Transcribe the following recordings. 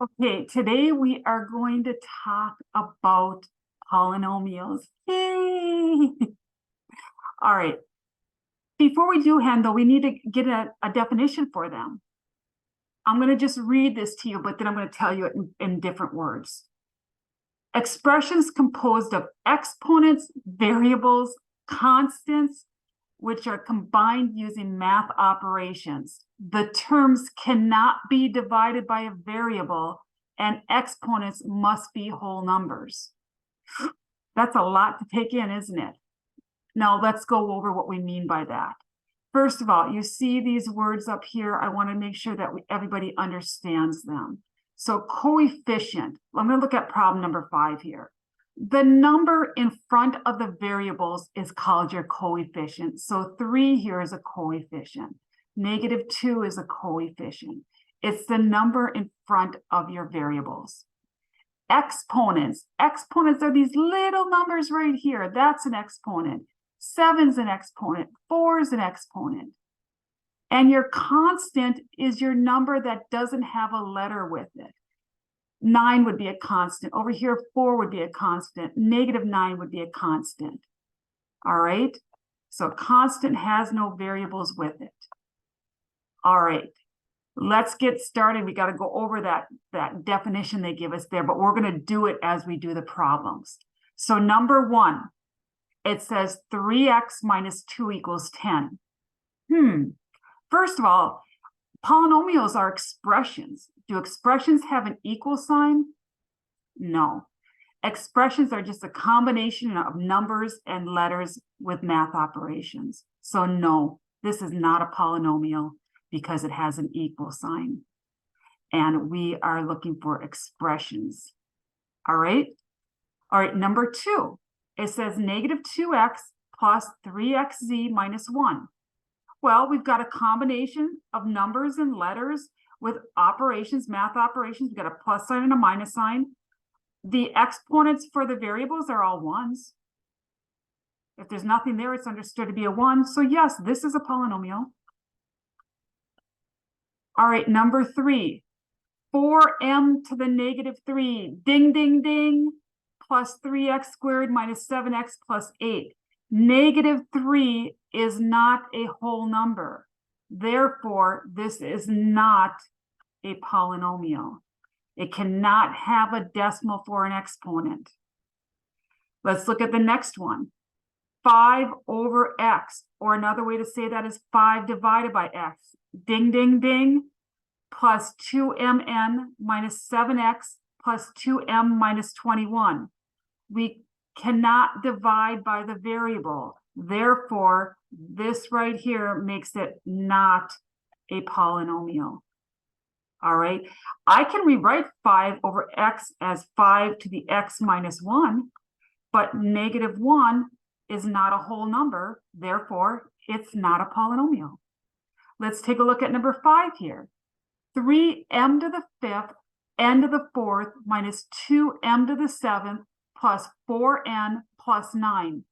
Okay, today we are going to talk about polynomials. Yay! All right. Before we do, Hen, though, we need to get a definition for them. I'm going to just read this to you, but then I'm going to tell you it in different words. Expressions composed of exponents, variables, constants, which are combined using math operations. The terms cannot be divided by a variable, and exponents must be whole numbers. That's a lot to take in, isn't it? Now let's go over what we mean by that. First of all, you see these words up here. I want to make sure that everybody understands them. So coefficient, I'm going to look at problem number 5 here. The number in front of the variables is called your coefficient. So 3 here is a coefficient. -2 is a coefficient. It's the number in front of your variables. Exponents. Exponents are these little numbers right here. That's an exponent. 7's an exponent. 4's an exponent. And your constant is your number that doesn't have a letter with it. 9 would be a constant. Over here, 4 would be a constant. -9 would be a constant. All right? So constant has no variables with it. All right. Let's get started. We got to go over that definition they give us there, but we're going to do it as we do the problems. So number 1, it says 3x minus 2 equals 10. First of all, polynomials are expressions. Do expressions have an equal sign? No. Expressions are just a combination of numbers and letters with math operations. So no, this is not a polynomial because it has an equal sign. And we are looking for expressions. All right? All right, number 2. It says -2x plus 3xz minus 1. Well, we've got a combination of numbers and letters with operations, math operations. We've got a plus sign and a minus sign. The exponents for the variables are all 1s. If there's nothing there, it's understood to be a 1. So yes, this is a polynomial. All right, number 3. 4m to the -3. Ding, ding, ding. Plus 3x squared minus 7x plus 8. -3 is not a whole number. Therefore, this is not a polynomial. It cannot have a decimal for an exponent. Let's look at the next one. 5 over x, or another way to say that is 5 divided by x. Ding, ding, ding. Plus 2mn minus 7x plus 2m minus 21. We cannot divide by the variable. Therefore, this right here makes it not a polynomial. All right. I can rewrite 5 over x as 5 to the x minus 1, but -1 is not a whole number. Therefore, it's not a polynomial. Let's take a look at number 5 here. 3m to the 5th, n to the 4th, minus 2m to the 7th, plus 4n plus 9.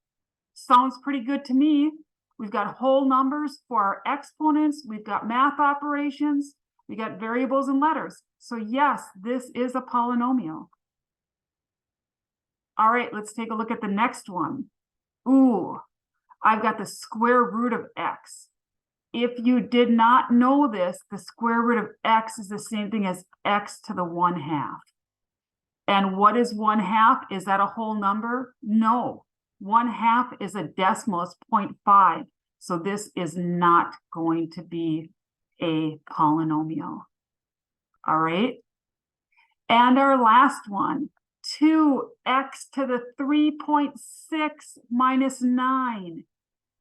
Sounds pretty good to me. We've got whole numbers for our exponents. We've got math operations. We got variables and letters. So yes, this is a polynomial. All right, let's take a look at the next one. Ooh, I've got the square root of x. If you did not know this, the square root of x is the same thing as x to the 1/2. And what is 1/2? Is that a whole number? No. 1/2 is a decimal, it's 0.5. So this is not going to be a polynomial. All right. And our last one, 2x to the 3.6 minus 9.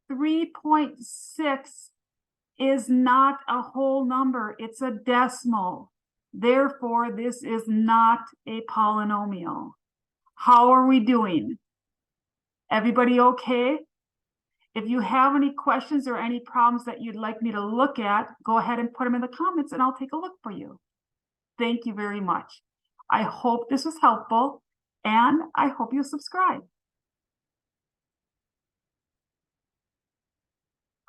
3.6 is not a whole number, it's a decimal. Therefore, this is not a polynomial. How are we doing? Everybody okay? If you have any questions or any problems that you'd like me to look at, go ahead and put them in the comments and I'll take a look for you. Thank you very much. I hope this was helpful and I hope you'll subscribe.